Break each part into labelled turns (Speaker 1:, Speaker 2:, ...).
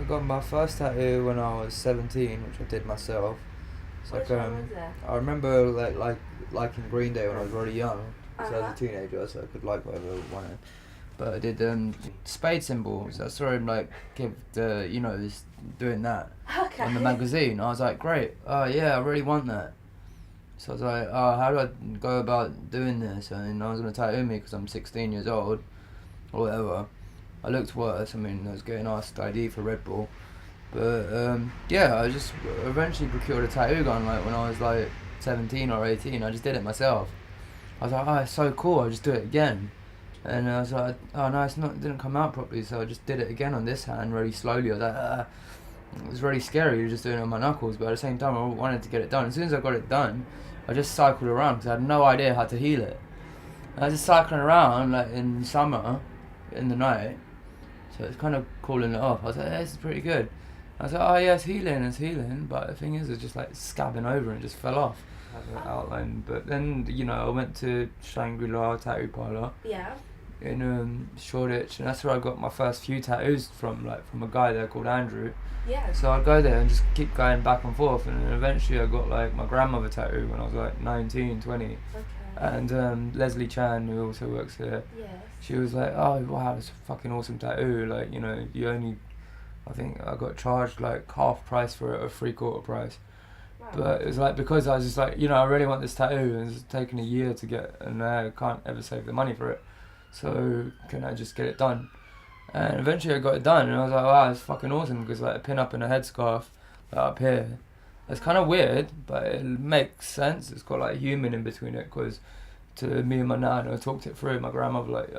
Speaker 1: got my first tattoo when I was 17, which I did myself. It's
Speaker 2: Which one was that?
Speaker 1: I remember liking Green Day when I was really young. So I was
Speaker 2: Uh-huh.
Speaker 1: a teenager, so I could like whatever I wanted. But I did spade symbols. I saw him like give the this doing that
Speaker 2: Okay.
Speaker 1: on the magazine. I was like, great. Oh yeah, I really want that. So I was like, oh, how do I go about doing this? And I was gonna tattoo me because I'm 16 years old, or whatever. I looked worse. I mean, I was getting asked ID for Red Bull. But yeah, I just eventually procured a tattoo gun like when I was like 17 or 18. I just did it myself. I was like, oh, it's so cool. I'll just do it again. And I was like, oh no, it didn't come out properly. So I just did it again on this hand really slowly. I was like, it was really scary just doing it on my knuckles. But at the same time, I wanted to get it done. As soon as I got it done, I just cycled around because I had no idea how to heal it. And I was just cycling around like in summer, in the night. So it's kind of cooling it off. I was like, this is pretty good. I was like, oh yeah, it's healing. But the thing is, it's just like scabbing over and just fell off. Had an outline. But then, I went to Shangri-La Tattoo Parlour
Speaker 2: Yeah.
Speaker 1: in Shoreditch, and that's where I got my first few tattoos from a guy there called Andrew.
Speaker 2: Yeah.
Speaker 1: So I'd go there and just keep going back and forth, and then eventually I got like my grandmother tattoo when I was like 19, 20.
Speaker 2: Okay.
Speaker 1: And Leslie Chan, who also works here,
Speaker 2: Yes.
Speaker 1: she was like, oh wow, it's a fucking awesome tattoo, like, I think I got charged like half price for it or 3/4 price.
Speaker 2: Wow.
Speaker 1: But it was like, because I was just like, I really want this tattoo, and it's taken a year to get, and I can't ever save the money for it, so can I just get it done? And eventually I got it done, and I was like, wow, it's fucking awesome, because like a pin up and a headscarf like, up here, it's kind of weird, but it makes sense. It's got like a human in between it, because to me and my nan, I talked it through. My grandmother, like,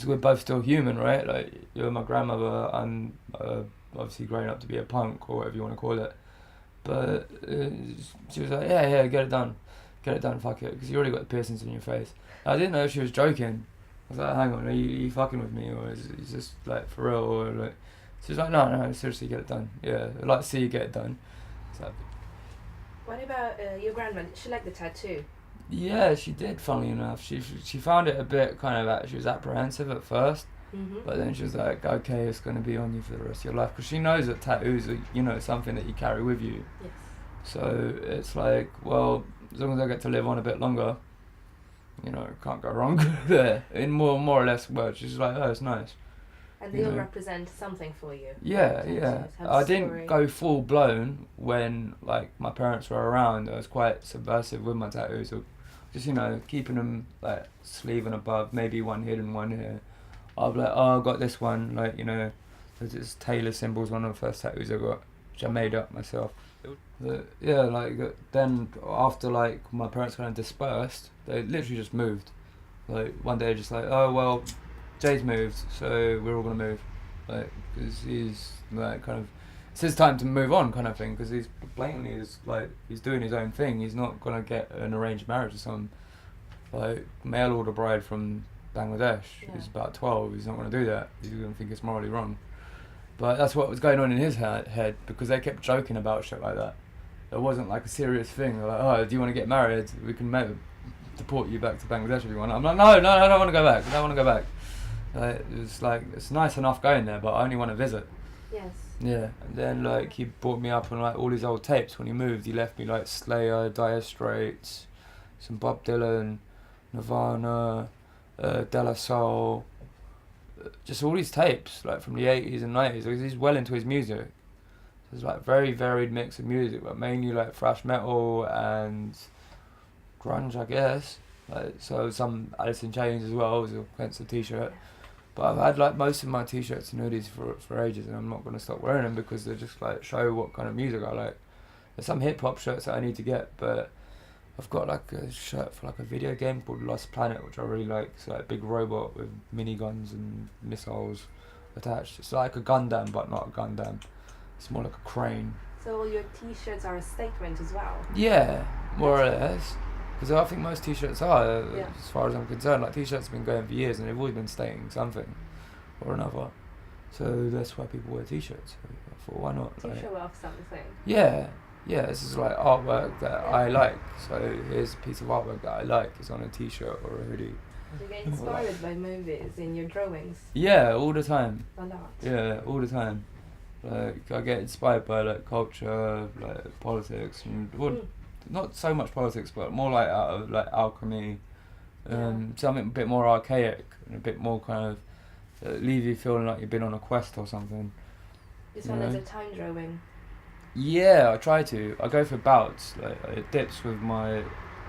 Speaker 1: we're both still human, right? Like, you're my grandmother, I'm obviously growing up to be a punk, or whatever you want to call it. But she was like, yeah, get it done, fuck it, because you already got the piercings in your face. I didn't know if she was joking. I was like, hang on, are you fucking with me, or is it just like for real, or like? She was like, no, seriously, get it done. Yeah, I'd like to see you get it done. So,
Speaker 2: What about your grandma? Did she like the tattoo?
Speaker 1: yeah, she did. Funnily enough, she found it a bit kind of she was apprehensive at first,
Speaker 2: Mm-hmm.
Speaker 1: but then she was like, okay, it's going to be on you for the rest of your life, because she knows that tattoos are something that you carry with you.
Speaker 2: Yes.
Speaker 1: So it's like, well, as long as I get to live on a bit longer, can't go wrong there. In more or less words, she's like, oh, it's nice.
Speaker 2: And they all represent something for you.
Speaker 1: Yeah.
Speaker 2: Have
Speaker 1: I
Speaker 2: a
Speaker 1: didn't
Speaker 2: story.
Speaker 1: go full blown when like my parents were around. I was quite subversive with my tattoos, so just keeping them like sleeve and above, maybe one hidden, one here. I'll be like, oh, I got this one, like this Taylor symbol's one of the first tattoos I got, which I made up myself. Then after like my parents kind of dispersed, they literally just moved. Like one day, just like, oh well, Jay's moved, so we're all gonna move, like, because he's like kind of, it's his time to move on, kind of thing, because he's blatantly is like he's doing his own thing. He's not gonna get an arranged marriage or some like mail order bride from Bangladesh.
Speaker 2: Yeah.
Speaker 1: He's about 12. He's not gonna do that. He's gonna think it's morally wrong. But that's what was going on in his head, because they kept joking about shit like that. It wasn't like a serious thing. They're like, oh, do you want to get married? We can deport you back to Bangladesh if you want. I'm like, no, I don't want to go back. I don't want to go back. It's like, it's nice enough going there, but I only want to visit.
Speaker 2: Yes.
Speaker 1: Yeah, and then like he brought me up on like all his old tapes. When he moved, he left me like Slayer, Dire Straits, some Bob Dylan, Nirvana, De La Soul, just all these tapes like from the 80s and 90s. He's well into his music. There's like very varied mix of music, but mainly like thrash metal and grunge, I guess. Like, so some Alice in Chains as well, was a expensive t-shirt. But I've had like most of my t-shirts and hoodies for ages, and I'm not going to stop wearing them because they just like show what kind of music I like. There's some hip hop shirts that I need to get, but I've got like a shirt for like a video game called Lost Planet, which I really like. It's like a big robot with miniguns and missiles attached. It's like a Gundam, but not a Gundam. It's more like a crane.
Speaker 2: So all your t-shirts are a statement as well?
Speaker 1: Yeah, more or less. Because I think most t-shirts are,
Speaker 2: Yeah.
Speaker 1: as far as I'm concerned. Like t-shirts have been going for years and they've always been stating something or another. So that's why people wear t-shirts. I thought, why not?
Speaker 2: To
Speaker 1: Like,
Speaker 2: show off something.
Speaker 1: yeah, this is like artwork that I like. So here's a piece of artwork that I like. It's on a t-shirt or a hoodie.
Speaker 2: Do you get inspired by movies in your drawings?
Speaker 1: Yeah, all the time.
Speaker 2: A lot.
Speaker 1: Yeah, all the time. Like I get inspired by like culture, like politics, and well, not so much politics, but more like out of like alchemy, something a bit more archaic and a bit more kind of leave you feeling like you've been on a quest or something.
Speaker 2: This one is a time drawing.
Speaker 1: Yeah, I try to. I go for bouts, like it dips with my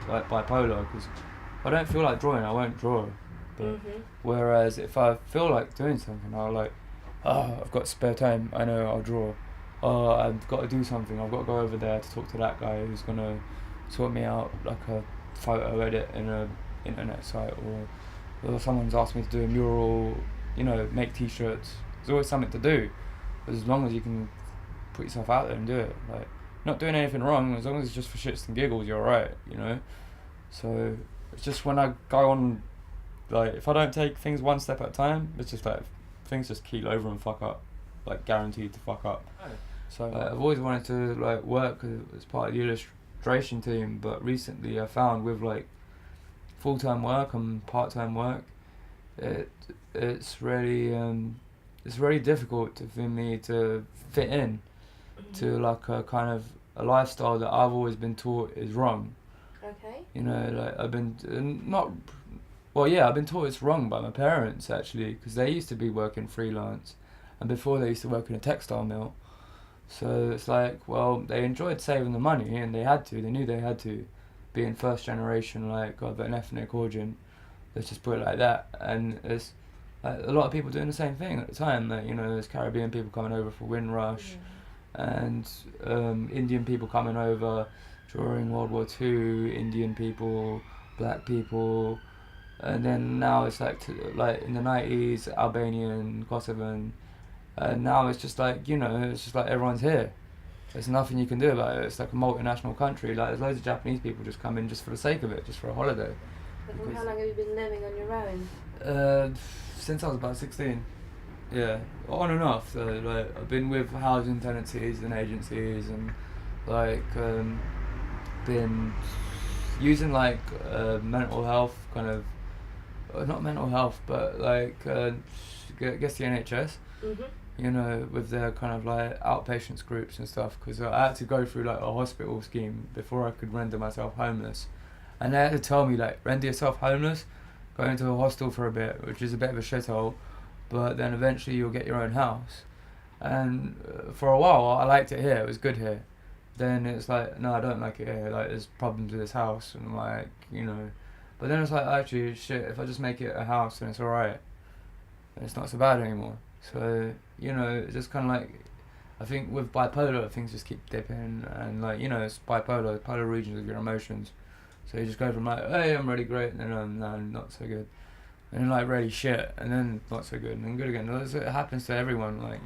Speaker 1: like bipolar, because if I don't feel like drawing, I won't draw. But whereas if I feel like doing something, I'll like, oh, I've got spare time, I know I'll draw. Oh, I've got to do something, I've got to go over there to talk to that guy who's gonna sort me out like a photo edit in a internet site, or someone's asked me to do a mural, make t-shirts. There's always something to do, as long as you can put yourself out there and do it. Like, not doing anything wrong, as long as it's just for shits and giggles, you're alright, So it's just when I go on, like, if I don't take things one step at a time, it's just like things just keel over and fuck up, like guaranteed to fuck up. So like, I've always wanted to like work as part of the illustration team, but recently I found with like full-time work and part-time work, it's really difficult for me to fit in to like a kind of a lifestyle that I've always been taught is wrong.
Speaker 2: Okay.
Speaker 1: Like I've been I've been taught it's wrong by my parents actually, because they used to be working freelance, and before they used to work in a textile mill. So it's like, well, they enjoyed saving the money, and they knew they had to, being first generation like of an ethnic origin. Let's just put it like that. And it's like a lot of people doing the same thing at the time. Like, there's Caribbean people coming over for Windrush, and Indian people coming over during World War II. Indian people, black people, and then now it's like like in the 90s, Albanian, Kosovan, and now it's just like it's just like everyone's here. There's nothing you can do about it. It's like a multinational country. Like, there's loads of Japanese people just come in just for the sake of it, just for a holiday.
Speaker 2: But from how long have you been living on your own?
Speaker 1: Since I was about 16. Yeah, on and off. So like I've been with housing tenancies and agencies, and like been using like mental health kind of, not mental health, but like I guess the NHS. With their kind of like outpatients groups and stuff, because I had to go through like a hospital scheme before I could render myself homeless, and they had to tell me like, render yourself homeless, go into a hostel for a bit, which is a bit of a shithole, but then eventually you'll get your own house. And for a while I liked it here, it was good here. Then it's like, no, I don't like it here, like there's problems with this house, and I'm like, but then it's like, actually shit, if I just make it a house then it's alright, it's not so bad anymore. So it's just kind of like, I think with bipolar things just keep dipping, and like it's bipolar, polar regions of your emotions. So you just go from like, hey, I'm really great, and then no, not so good, and then like really shit, and then not so good, and then good again. It happens to everyone, like